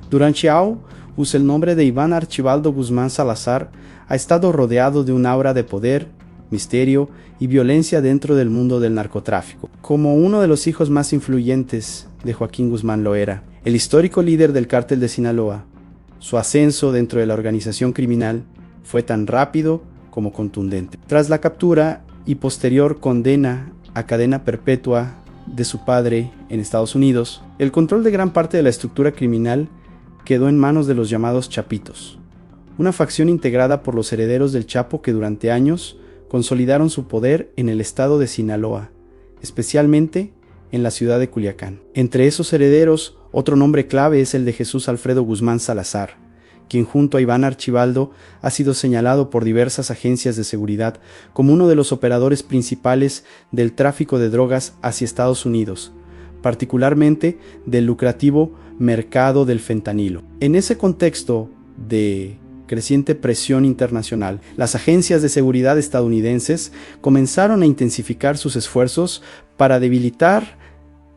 Durán Xiao usa el nombre de Iván Archibaldo Guzmán Salazar, ha estado rodeado de un aura de poder, misterio y violencia dentro del mundo del narcotráfico. Como uno de los hijos más influyentes de Joaquín Guzmán Loera, el histórico líder del cártel de Sinaloa, su ascenso dentro de la organización criminal fue tan rápido como contundente. Tras la captura y posterior condena a cadena perpetua de su padre en Estados Unidos, el control de gran parte de la estructura criminal quedó en manos de los llamados Chapitos, una facción integrada por los herederos del Chapo que durante años consolidaron su poder en el estado de Sinaloa, especialmente en la ciudad de Culiacán. Entre esos herederos, otro nombre clave es el de Jesús Alfredo Guzmán Salazar, quien junto a Iván Archibaldo ha sido señalado por diversas agencias de seguridad como uno de los operadores principales del tráfico de drogas hacia Estados Unidos, particularmente del lucrativo mercado del fentanilo. En ese contexto de creciente presión internacional, las agencias de seguridad estadounidenses comenzaron a intensificar sus esfuerzos para debilitar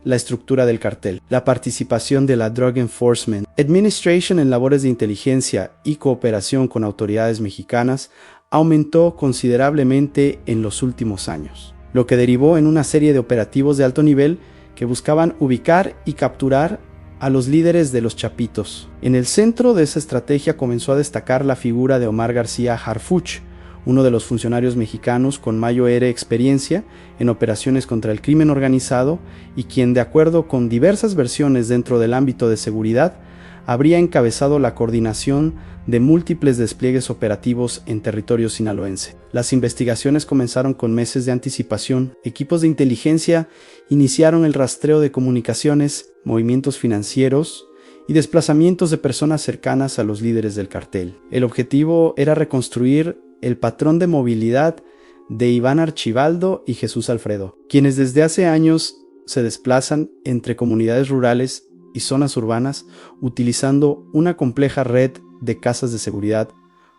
la estructura del cartel. La participación de la Drug Enforcement Administration en labores de inteligencia y cooperación con autoridades mexicanas aumentó considerablemente en los últimos años, lo que derivó en una serie de operativos de alto nivel que buscaban ubicar y capturar a los líderes de los Chapitos. En el centro de esa estrategia comenzó a destacar la figura de Omar García Harfuch, uno de los funcionarios mexicanos con mayor experiencia en operaciones contra el crimen organizado y quien, de acuerdo con diversas versiones dentro del ámbito de seguridad, habría encabezado la coordinación de múltiples despliegues operativos en territorio sinaloense. Las investigaciones comenzaron con meses de anticipación. Equipos de inteligencia iniciaron el rastreo de comunicaciones, movimientos financieros y desplazamientos de personas cercanas a los líderes del cartel. El objetivo era reconstruir el patrón de movilidad de Iván Archibaldo y Jesús Alfredo, quienes desde hace años se desplazan entre comunidades rurales y zonas urbanas utilizando una compleja red de casas de seguridad,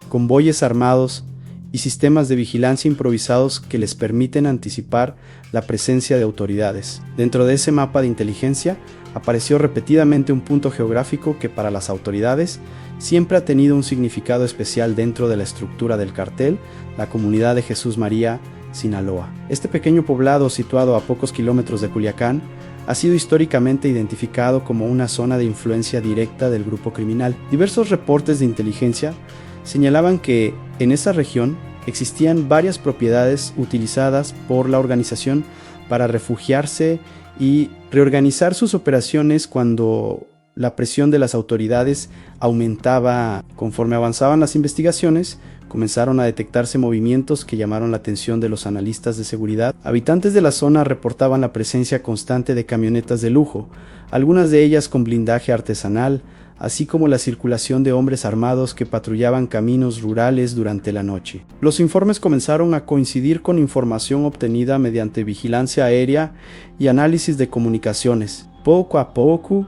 convoyes armados y sistemas de vigilancia improvisados que les permiten anticipar la presencia de autoridades. Dentro de ese mapa de inteligencia apareció repetidamente un punto geográfico que para las autoridades siempre ha tenido un significado especial dentro de la estructura del cartel, la comunidad de Jesús María, Sinaloa. Este pequeño poblado situado a pocos kilómetros de Culiacán ha sido históricamente identificado como una zona de influencia directa del grupo criminal. Diversos reportes de inteligencia señalaban que en esa región existían varias propiedades utilizadas por la organización para refugiarse y reorganizar sus operaciones cuando la presión de las autoridades aumentaba. Conforme avanzaban las investigaciones, comenzaron a detectarse movimientos que llamaron la atención de los analistas de seguridad. Habitantes de la zona reportaban la presencia constante de camionetas de lujo, algunas de ellas con blindaje artesanal, así como la circulación de hombres armados que patrullaban caminos rurales durante la noche. Los informes comenzaron a coincidir con información obtenida mediante vigilancia aérea y análisis de comunicaciones. Poco a poco,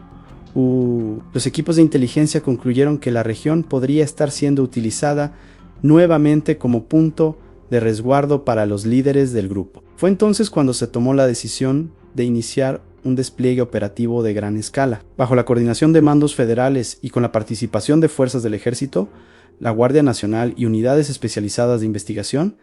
los equipos de inteligencia concluyeron que la región podría estar siendo utilizada nuevamente como punto de resguardo para los líderes del grupo. Fue entonces cuando se tomó la decisión de iniciar un despliegue operativo de gran escala. Bajo la coordinación de mandos federales y con la participación de fuerzas del Ejército, la Guardia Nacional y unidades especializadas de investigación,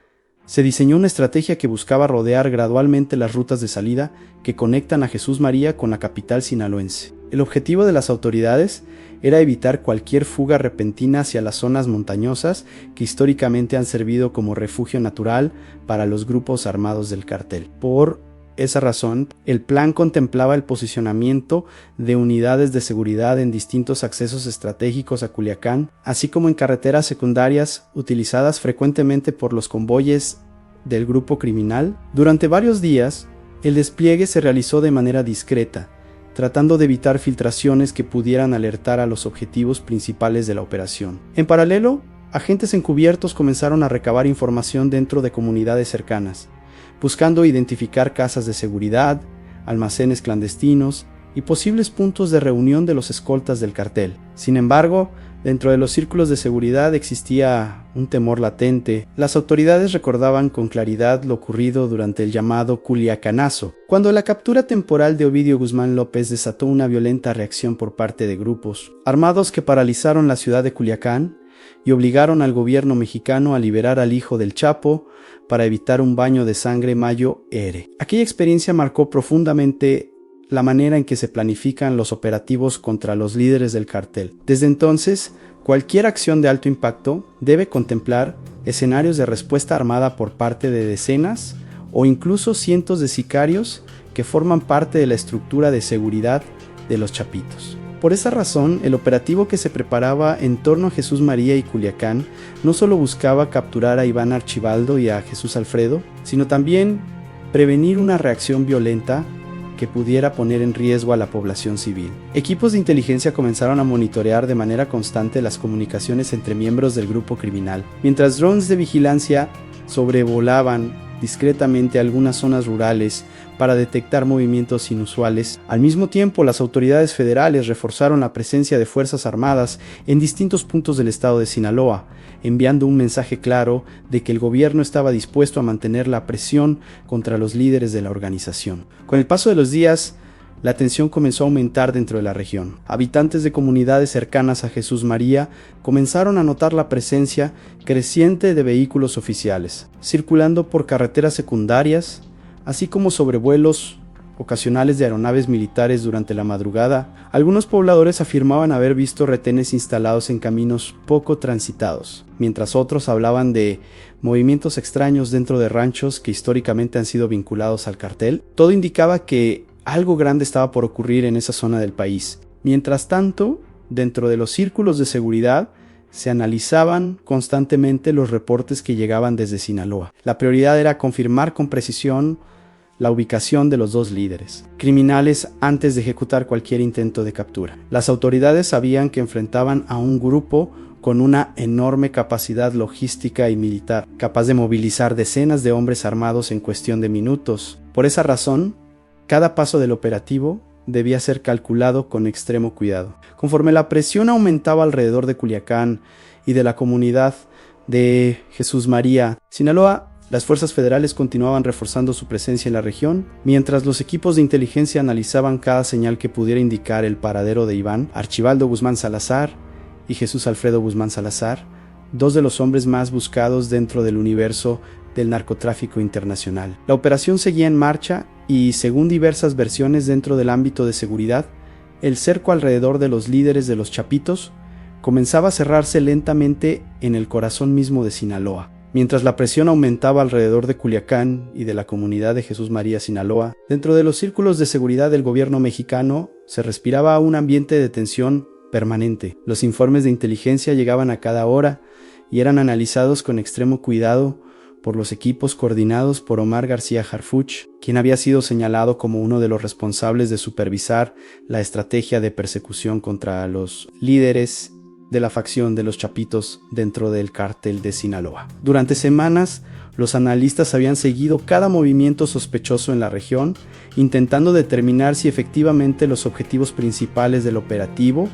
se diseñó una estrategia que buscaba rodear gradualmente las rutas de salida que conectan a Jesús María con la capital sinaloense. El objetivo de las autoridades era evitar cualquier fuga repentina hacia las zonas montañosas que históricamente han servido como refugio natural para los grupos armados del cartel. Por esa razón, el plan contemplaba el posicionamiento de unidades de seguridad en distintos accesos estratégicos a Culiacán, así como en carreteras secundarias utilizadas frecuentemente por los convoyes del grupo criminal. Durante varios días, el despliegue se realizó de manera discreta, tratando de evitar filtraciones que pudieran alertar a los objetivos principales de la operación. En paralelo, agentes encubiertos comenzaron a recabar información dentro de comunidades cercanas, buscando identificar casas de seguridad, almacenes clandestinos y posibles puntos de reunión de los escoltas del cartel. Sin embargo, Dentro de los círculos de seguridad existía un temor latente. Las autoridades recordaban con claridad lo ocurrido durante el llamado Culiacanazo, cuando la captura temporal de Ovidio Guzmán López desató una violenta reacción por parte de grupos armados que paralizaron la ciudad de Culiacán y obligaron al gobierno mexicano a liberar al hijo del Chapo para evitar un baño de sangre mayo-ere. Aquella experiencia marcó profundamente la manera en que se planifican los operativos contra los líderes del cartel. Desde entonces, cualquier acción de alto impacto debe contemplar escenarios de respuesta armada por parte de decenas o incluso cientos de sicarios que forman parte de la estructura de seguridad de los Chapitos. Por esa razón, el operativo que se preparaba en torno a Jesús María y Culiacán no solo buscaba capturar a Iván Archibaldo y a Jesús Alfredo, sino también prevenir una reacción violenta que pudiera poner en riesgo a la población civil. Equipos de inteligencia comenzaron a monitorear de manera constante las comunicaciones entre miembros del grupo criminal, mientras drones de vigilancia sobrevolaban discretamente algunas zonas rurales para detectar movimientos inusuales. Al mismo tiempo, las autoridades federales reforzaron la presencia de fuerzas armadas en distintos puntos del estado de Sinaloa, enviando un mensaje claro de que el gobierno estaba dispuesto a mantener la presión contra los líderes de la organización. Con el paso de los días, la tensión comenzó a aumentar dentro de la región. Habitantes de comunidades cercanas a Jesús María comenzaron a notar la presencia creciente de vehículos oficiales, circulando por carreteras secundarias, así como sobrevuelos ocasionales de aeronaves militares durante la madrugada. Algunos pobladores afirmaban haber visto retenes instalados en caminos poco transitados, mientras otros hablaban de movimientos extraños dentro de ranchos que históricamente han sido vinculados al cartel. Todo indicaba que algo grande estaba por ocurrir en esa zona del país. Mientras tanto, dentro de los círculos de seguridad, se analizaban constantemente los reportes que llegaban desde Sinaloa. La prioridad era confirmar con precisión la ubicación de los dos líderes criminales antes de ejecutar cualquier intento de captura. Las autoridades sabían que enfrentaban a un grupo con una enorme capacidad logística y militar, capaz de movilizar decenas de hombres armados en cuestión de minutos. Por esa razón, cada paso del operativo debía ser calculado con extremo cuidado. Conforme la presión aumentaba alrededor de Culiacán y de la comunidad de Jesús María, Sinaloa, las fuerzas federales continuaban reforzando su presencia en la región, mientras los equipos de inteligencia analizaban cada señal que pudiera indicar el paradero de Iván Archibaldo Guzmán Salazar y Jesús Alfredo Guzmán Salazar, dos de los hombres más buscados dentro del universo del narcotráfico internacional. La operación seguía en marcha y, según diversas versiones dentro del ámbito de seguridad, el cerco alrededor de los líderes de los Chapitos comenzaba a cerrarse lentamente en el corazón mismo de Sinaloa. Mientras la presión aumentaba alrededor de Culiacán y de la comunidad de Jesús María, Sinaloa, dentro de los círculos de seguridad del gobierno mexicano se respiraba un ambiente de tensión permanente. Los informes de inteligencia llegaban a cada hora y eran analizados con extremo cuidado por los equipos coordinados por Omar García Harfuch, quien había sido señalado como uno de los responsables de supervisar la estrategia de persecución contra los líderes de la facción de los Chapitos dentro del cártel de Sinaloa. Durante semanas, los analistas habían seguido cada movimiento sospechoso en la región, intentando determinar si efectivamente los objetivos principales del operativo,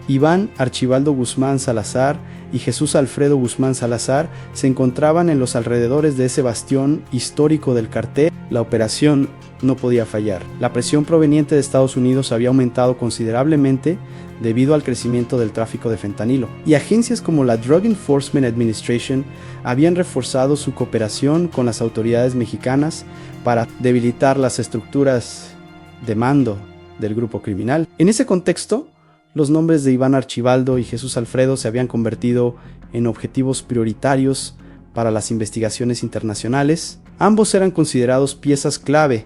Iván Archibaldo Guzmán Salazar y Jesús Alfredo Guzmán Salazar, se encontraban en los alrededores de ese bastión histórico del cartel. La operación no podía fallar. La presión proveniente de Estados Unidos había aumentado considerablemente debido al crecimiento del tráfico de fentanilo, y agencias como la Drug Enforcement Administration habían reforzado su cooperación con las autoridades mexicanas para debilitar las estructuras de mando del grupo criminal. En ese contexto, los nombres de Iván Archibaldo y Jesús Alfredo se habían convertido en objetivos prioritarios para las investigaciones internacionales. Ambos eran considerados piezas clave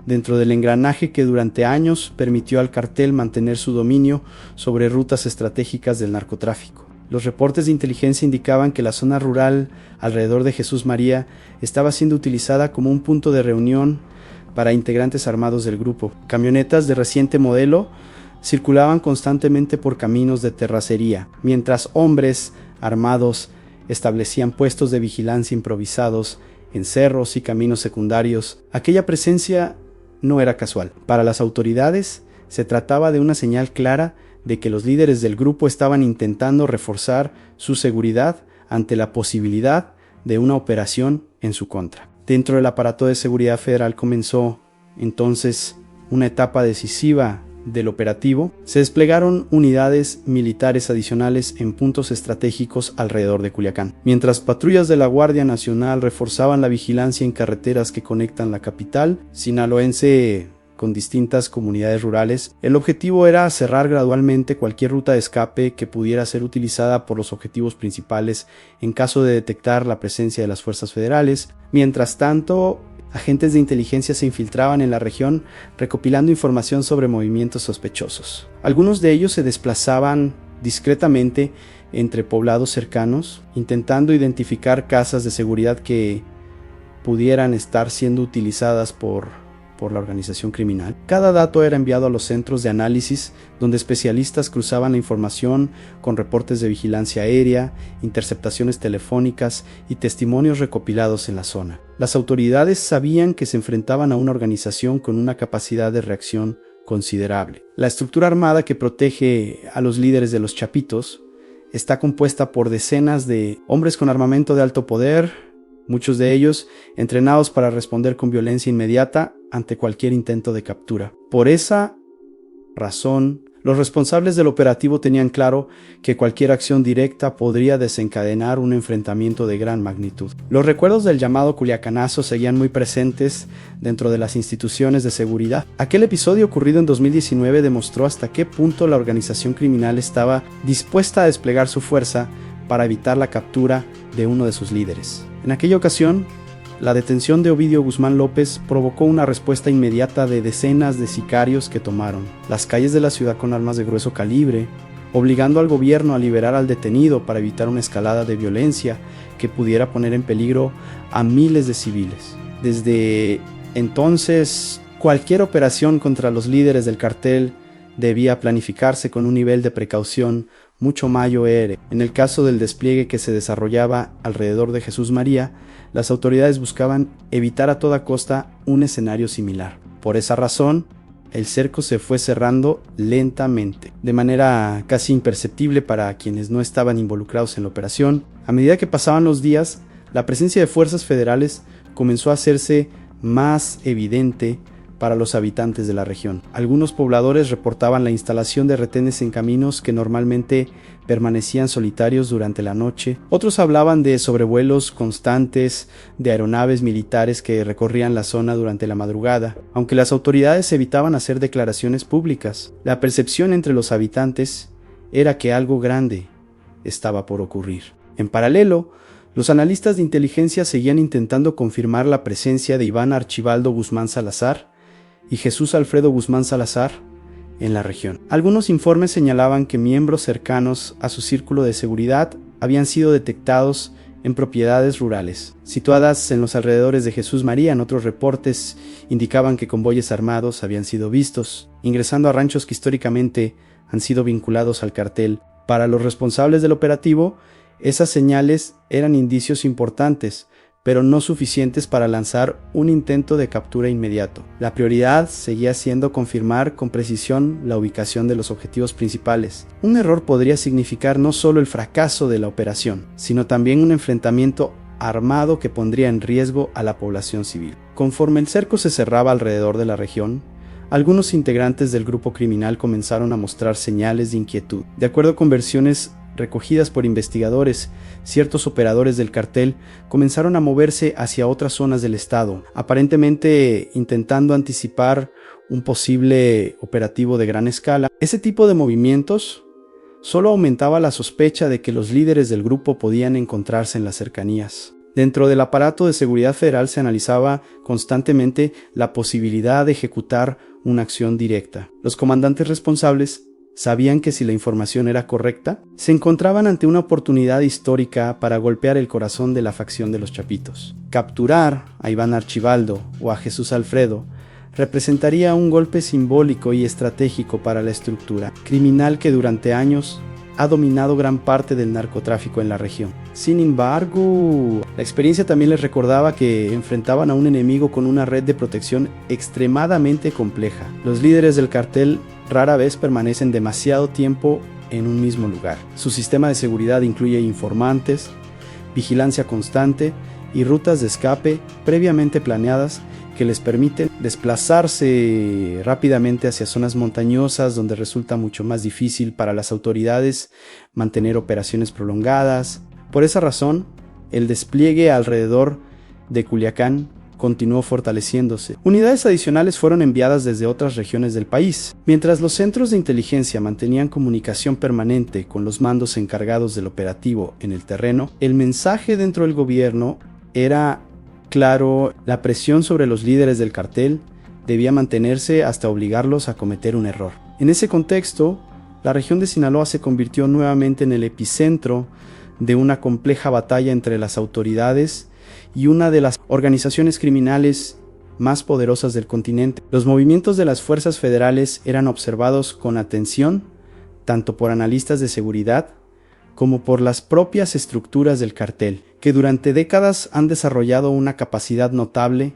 dentro del engranaje que durante años permitió al cartel mantener su dominio sobre rutas estratégicas del narcotráfico. Los reportes de inteligencia indicaban que la zona rural alrededor de Jesús María estaba siendo utilizada como un punto de reunión para integrantes armados del grupo. Camionetas de reciente modelo circulaban constantemente por caminos de terracería, mientras hombres armados establecían puestos de vigilancia improvisados en cerros y caminos secundarios. Aquella presencia no era casual. Para las autoridades, se trataba de una señal clara de que los líderes del grupo estaban intentando reforzar su seguridad ante la posibilidad de una operación en su contra. Dentro del aparato de seguridad federal comenzó entonces una etapa decisiva del operativo. Se desplegaron unidades militares adicionales en puntos estratégicos alrededor de Culiacán, mientras patrullas de la Guardia Nacional reforzaban la vigilancia en carreteras que conectan la capital sinaloense con distintas comunidades rurales. El objetivo era cerrar gradualmente cualquier ruta de escape que pudiera ser utilizada por los objetivos principales en caso de detectar la presencia de las fuerzas federales. Mientras tanto, agentes de inteligencia se infiltraban en la región recopilando información sobre movimientos sospechosos. Algunos de ellos se desplazaban discretamente entre poblados cercanos, intentando identificar casas de seguridad que pudieran estar siendo utilizadas por la organización criminal. Cada dato era enviado a los centros de análisis, donde especialistas cruzaban la información con reportes de vigilancia aérea, interceptaciones telefónicas y testimonios recopilados en la zona. Las autoridades sabían que se enfrentaban a una organización con una capacidad de reacción considerable. La estructura armada que protege a los líderes de los Chapitos está compuesta por decenas de hombres con armamento de alto poder, muchos de ellos entrenados para responder con violencia inmediata ante cualquier intento de captura. Por esa razón, los responsables del operativo tenían claro que cualquier acción directa podría desencadenar un enfrentamiento de gran magnitud. Los recuerdos del llamado Culiacanazo seguían muy presentes dentro de las instituciones de seguridad. Aquel episodio ocurrido en 2019 demostró hasta qué punto la organización criminal estaba dispuesta a desplegar su fuerza para evitar la captura de uno de sus líderes. En aquella ocasión, la detención de Ovidio Guzmán López provocó una respuesta inmediata de decenas de sicarios que tomaron las calles de la ciudad con armas de grueso calibre, obligando al gobierno a liberar al detenido para evitar una escalada de violencia que pudiera poner en peligro a miles de civiles. Desde entonces, cualquier operación contra los líderes del cartel debía planificarse con un nivel de precaución mucho mayor. En el caso del despliegue que se desarrollaba alrededor de Jesús María, las autoridades buscaban evitar a toda costa un escenario similar. Por esa razón, el cerco se fue cerrando lentamente, de manera casi imperceptible para quienes no estaban involucrados en la operación. A medida que pasaban los días, la presencia de fuerzas federales comenzó a hacerse más evidente para los habitantes de la región. Algunos pobladores reportaban la instalación de retenes en caminos que normalmente permanecían solitarios durante la noche. Otros hablaban de sobrevuelos constantes de aeronaves militares que recorrían la zona durante la madrugada. Aunque las autoridades evitaban hacer declaraciones públicas, la percepción entre los habitantes era que algo grande estaba por ocurrir. En paralelo, los analistas de inteligencia seguían intentando confirmar la presencia de Iván Archibaldo Guzmán Salazar y Jesús Alfredo Guzmán Salazar en la región. Algunos informes señalaban que miembros cercanos a su círculo de seguridad habían sido detectados en propiedades rurales situadas en los alrededores de Jesús María. En otros reportes indicaban que convoyes armados habían sido vistos, ingresando a ranchos que históricamente han sido vinculados al cartel. Para los responsables del operativo, esas señales eran indicios importantes, pero no suficientes para lanzar un intento de captura inmediato. La prioridad seguía siendo confirmar con precisión la ubicación de los objetivos principales. Un error podría significar no solo el fracaso de la operación, sino también un enfrentamiento armado que pondría en riesgo a la población civil. Conforme el cerco se cerraba alrededor de la región, algunos integrantes del grupo criminal comenzaron a mostrar señales de inquietud. De acuerdo con versiones recogidas por investigadores, ciertos operadores del cartel comenzaron a moverse hacia otras zonas del estado, aparentemente intentando anticipar un posible operativo de gran escala. Ese tipo de movimientos solo aumentaba la sospecha de que los líderes del grupo podían encontrarse en las cercanías. Dentro del aparato de seguridad federal se analizaba constantemente la posibilidad de ejecutar una acción directa. Los comandantes responsables sabían que si la información era correcta, se encontraban ante una oportunidad histórica para golpear el corazón de la facción de los Chapitos. Capturar a Iván Archibaldo o a Jesús Alfredo representaría un golpe simbólico y estratégico para la estructura criminal que durante años ha dominado gran parte del narcotráfico en la región. Sin embargo, la experiencia también les recordaba que enfrentaban a un enemigo con una red de protección extremadamente compleja. Los líderes del cartel rara vez permanecen demasiado tiempo en un mismo lugar. Su sistema de seguridad incluye informantes, vigilancia constante y rutas de escape previamente planeadas que les permiten desplazarse rápidamente hacia zonas montañosas donde resulta mucho más difícil para las autoridades mantener operaciones prolongadas. Por esa razón, el despliegue alrededor de Culiacán continuó fortaleciéndose. Unidades adicionales fueron enviadas desde otras regiones del país. Mientras los centros de inteligencia mantenían comunicación permanente con los mandos encargados del operativo en el terreno, el mensaje dentro del gobierno era claro: la presión sobre los líderes del cartel debía mantenerse hasta obligarlos a cometer un error. En ese contexto, la región de Sinaloa se convirtió nuevamente en el epicentro de una compleja batalla entre las autoridades y una de las organizaciones criminales más poderosas del continente. Los movimientos de las fuerzas federales eran observados con atención tanto por analistas de seguridad como por las propias estructuras del cartel, que durante décadas han desarrollado una capacidad notable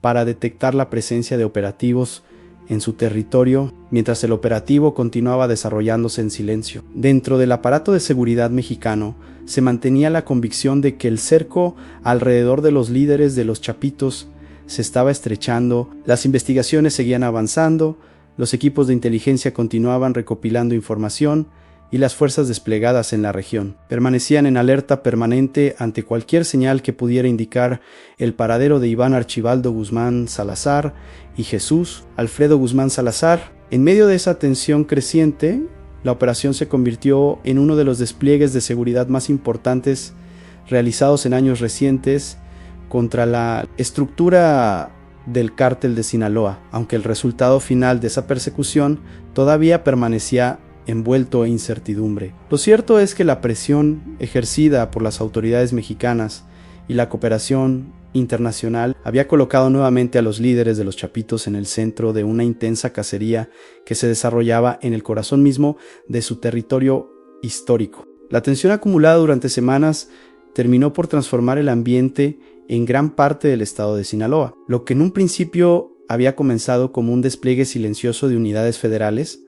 para detectar la presencia de operativos en su territorio, mientras el operativo continuaba desarrollándose en silencio. Dentro del aparato de seguridad mexicano se mantenía la convicción de que el cerco alrededor de los líderes de los Chapitos se estaba estrechando, las investigaciones seguían avanzando, los equipos de inteligencia continuaban recopilando información y las fuerzas desplegadas en la región permanecían en alerta permanente ante cualquier señal que pudiera indicar el paradero de Iván Archibaldo Guzmán Salazar y Jesús Alfredo Guzmán Salazar. En medio de esa tensión creciente, la operación se convirtió en uno de los despliegues de seguridad más importantes realizados en años recientes contra la estructura del cártel de Sinaloa, aunque el resultado final de esa persecución todavía permanecía envuelto en incertidumbre. Lo cierto es que la presión ejercida por las autoridades mexicanas y la cooperación internacional había colocado nuevamente a los líderes de los Chapitos en el centro de una intensa cacería que se desarrollaba en el corazón mismo de su territorio histórico. La tensión acumulada durante semanas terminó por transformar el ambiente en gran parte del estado de Sinaloa. Lo que en un principio había comenzado como un despliegue silencioso de unidades federales,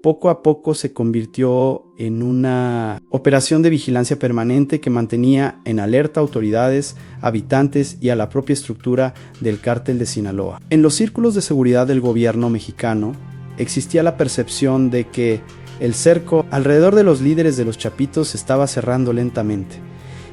poco a poco se convirtió en una operación de vigilancia permanente que mantenía en alerta a autoridades, habitantes y a la propia estructura del cártel de Sinaloa. En los círculos de seguridad del gobierno mexicano existía la percepción de que el cerco alrededor de los líderes de los Chapitos se estaba cerrando lentamente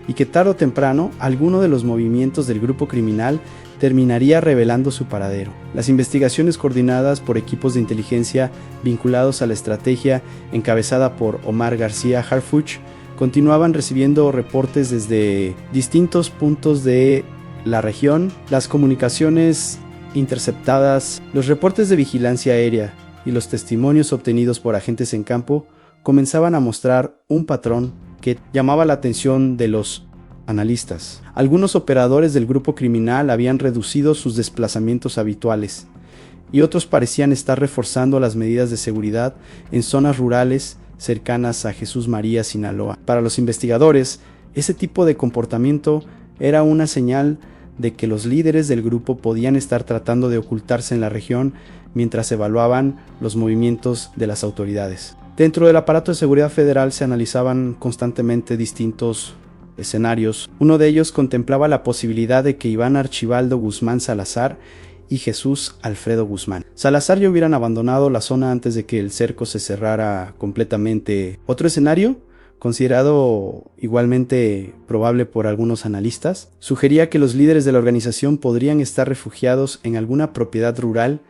y que tarde o temprano alguno de los movimientos del grupo criminal terminaría revelando su paradero. Las investigaciones coordinadas por equipos de inteligencia vinculados a la estrategia encabezada por Omar García Harfuch continuaban recibiendo reportes desde distintos puntos de la región. Las comunicaciones interceptadas, los reportes de vigilancia aérea y los testimonios obtenidos por agentes en campo comenzaban a mostrar un patrón que llamaba la atención de los analistas. Algunos operadores del grupo criminal habían reducido sus desplazamientos habituales y otros parecían estar reforzando las medidas de seguridad en zonas rurales cercanas a Jesús María, Sinaloa. Para los investigadores, ese tipo de comportamiento era una señal de que los líderes del grupo podían estar tratando de ocultarse en la región mientras evaluaban los movimientos de las autoridades. Dentro del aparato de seguridad federal se analizaban constantemente distintos escenarios. Uno de ellos contemplaba la posibilidad de que Iván Archibaldo Guzmán Salazar y Jesús Alfredo Guzmán Salazar ya hubieran abandonado la zona antes de que el cerco se cerrara completamente. Otro escenario, considerado igualmente probable por algunos analistas, sugería que los líderes de la organización podrían estar refugiados en alguna propiedad rural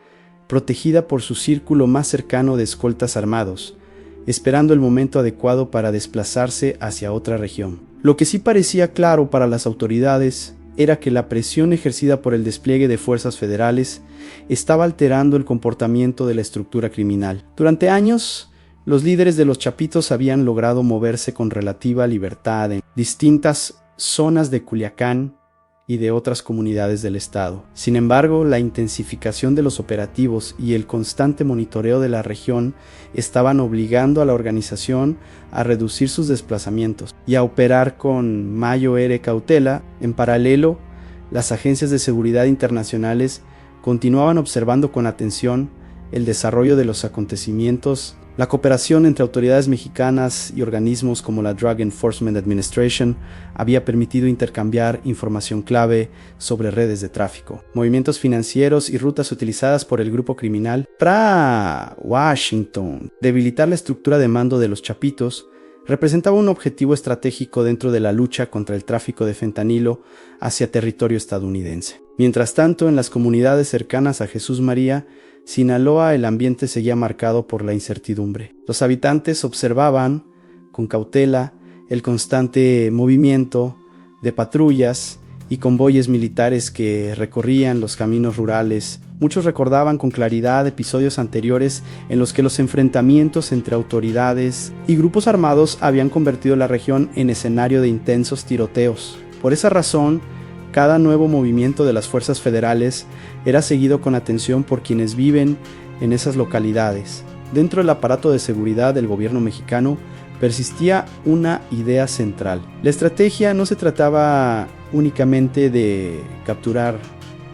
protegida por su círculo más cercano de escoltas armados, esperando el momento adecuado para desplazarse hacia otra región. Lo que sí parecía claro para las autoridades era que la presión ejercida por el despliegue de fuerzas federales estaba alterando el comportamiento de la estructura criminal. Durante años, los líderes de los Chapitos habían logrado moverse con relativa libertad en distintas zonas de Culiacán y de otras comunidades del estado. Sin embargo, la intensificación de los operativos y el constante monitoreo de la región estaban obligando a la organización a reducir sus desplazamientos y a operar con mayor cautela. En paralelo, las agencias de seguridad internacionales continuaban observando con atención el desarrollo de los acontecimientos, la cooperación entre autoridades mexicanas y organismos como la Drug Enforcement Administration había permitido intercambiar información clave sobre redes de tráfico, movimientos financieros y rutas utilizadas por el grupo criminal para Washington. Debilitar la estructura de mando de los Chapitos representaba un objetivo estratégico dentro de la lucha contra el tráfico de fentanilo hacia territorio estadounidense. Mientras tanto, en las comunidades cercanas a Jesús María, Sinaloa, el ambiente seguía marcado por la incertidumbre. Los habitantes observaban con cautela el constante movimiento de patrullas y convoyes militares que recorrían los caminos rurales. Muchos recordaban con claridad episodios anteriores en los que los enfrentamientos entre autoridades y grupos armados habían convertido la región en escenario de intensos tiroteos. Por esa razón, cada nuevo movimiento de las fuerzas federales era seguido con atención por quienes viven en esas localidades. Dentro del aparato de seguridad del gobierno mexicano persistía una idea central. La estrategia no se trataba únicamente de capturar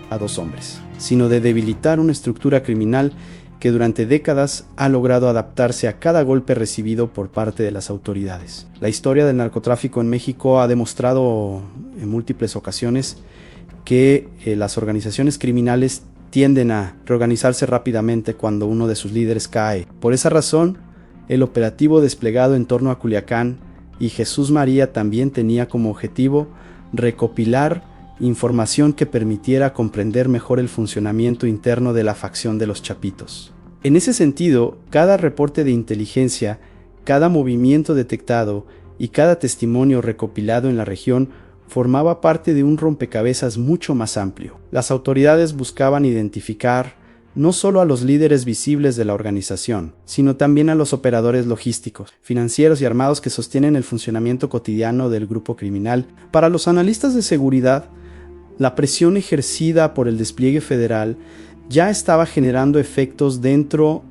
a 2 hombres, sino de debilitar una estructura criminal que durante décadas ha logrado adaptarse a cada golpe recibido por parte de las autoridades. La historia del narcotráfico en México ha demostrado en múltiples ocasiones que las organizaciones criminales tienden a reorganizarse rápidamente cuando uno de sus líderes cae. Por esa razón, el operativo desplegado en torno a Culiacán y Jesús María también tenía como objetivo recopilar información que permitiera comprender mejor el funcionamiento interno de la facción de los Chapitos. En ese sentido, cada reporte de inteligencia, cada movimiento detectado y cada testimonio recopilado en la región formaba parte de un rompecabezas mucho más amplio. Las autoridades buscaban identificar no solo a los líderes visibles de la organización, sino también a los operadores logísticos, financieros y armados que sostienen el funcionamiento cotidiano del grupo criminal. Para los analistas de seguridad, la presión ejercida por el despliegue federal ya estaba generando efectos dentro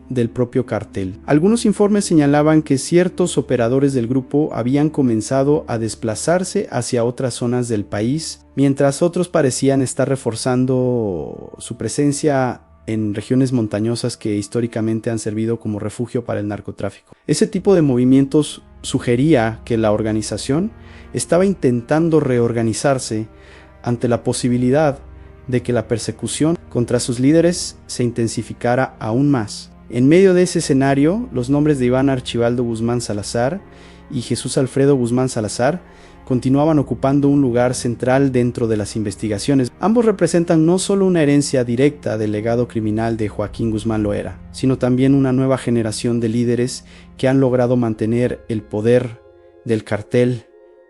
del propio cartel. Algunos informes señalaban que ciertos operadores del grupo habían comenzado a desplazarse hacia otras zonas del país, mientras otros parecían estar reforzando su presencia en regiones montañosas que históricamente han servido como refugio para el narcotráfico. Ese tipo de movimientos sugería que la organización estaba intentando reorganizarse ante la posibilidad de que la persecución contra sus líderes se intensificara aún más. En medio de ese escenario, los nombres de Iván Archibaldo Guzmán Salazar y Jesús Alfredo Guzmán Salazar continuaban ocupando un lugar central dentro de las investigaciones. Ambos representan no solo una herencia directa del legado criminal de Joaquín Guzmán Loera, sino también una nueva generación de líderes que han logrado mantener el poder del cartel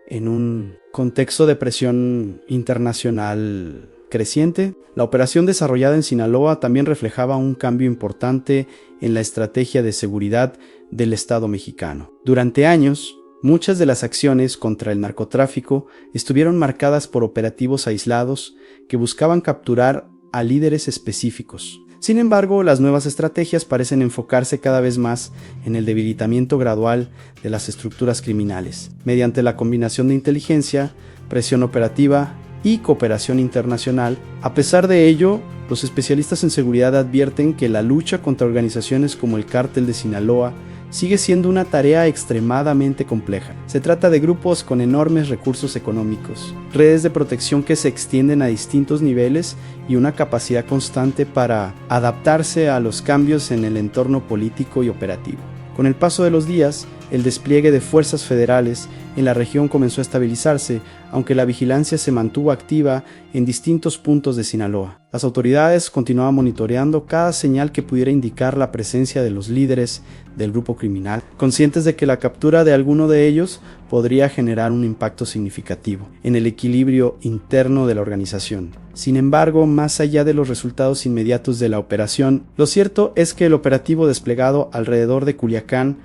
en un contexto de presión internacional creciente. La operación desarrollada en Sinaloa también reflejaba un cambio importante en la estrategia de seguridad del Estado mexicano. Durante años, muchas de las acciones contra el narcotráfico estuvieron marcadas por operativos aislados que buscaban capturar a líderes específicos. Sin embargo, las nuevas estrategias parecen enfocarse cada vez más en el debilitamiento gradual de las estructuras criminales, mediante la combinación de inteligencia, presión operativa y cooperación internacional. A pesar de ello, los especialistas en seguridad advierten que la lucha contra organizaciones como el Cártel de Sinaloa sigue siendo una tarea extremadamente compleja. Se trata de grupos con enormes recursos económicos, redes de protección que se extienden a distintos niveles y una capacidad constante para adaptarse a los cambios en el entorno político y operativo. Con el paso de los días, el despliegue de fuerzas federales en la región comenzó a estabilizarse, aunque la vigilancia se mantuvo activa en distintos puntos de Sinaloa. Las autoridades continuaban monitoreando cada señal que pudiera indicar la presencia de los líderes del grupo criminal, conscientes de que la captura de alguno de ellos podría generar un impacto significativo en el equilibrio interno de la organización. Sin embargo, más allá de los resultados inmediatos de la operación, lo cierto es que el operativo desplegado alrededor de Culiacán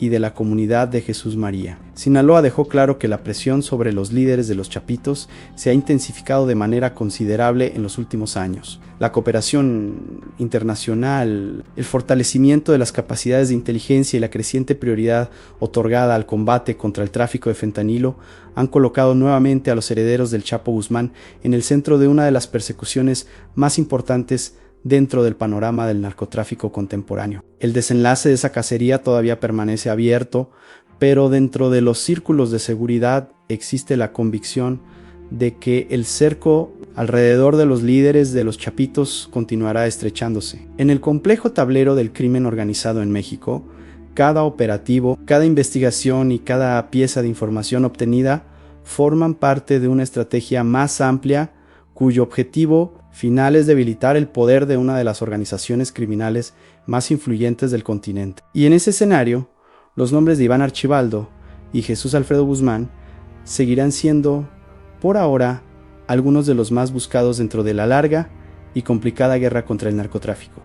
y de la comunidad de Jesús María. Sinaloa dejó claro que la presión sobre los líderes de los Chapitos se ha intensificado de manera considerable en los últimos años. La cooperación internacional, el fortalecimiento de las capacidades de inteligencia y la creciente prioridad otorgada al combate contra el tráfico de fentanilo han colocado nuevamente a los herederos del Chapo Guzmán en el centro de una de las persecuciones más importantes dentro del panorama del narcotráfico contemporáneo. El desenlace de esa cacería todavía permanece abierto, pero dentro de los círculos de seguridad existe la convicción de que el cerco alrededor de los líderes de los Chapitos continuará estrechándose. En el complejo tablero del crimen organizado en México, cada operativo, cada investigación y cada pieza de información obtenida forman parte de una estrategia más amplia cuyo objetivo final es debilitar el poder de una de las organizaciones criminales más influyentes del continente. Y en ese escenario, los nombres de Iván Archibaldo y Jesús Alfredo Guzmán seguirán siendo, por ahora, algunos de los más buscados dentro de la larga y complicada guerra contra el narcotráfico.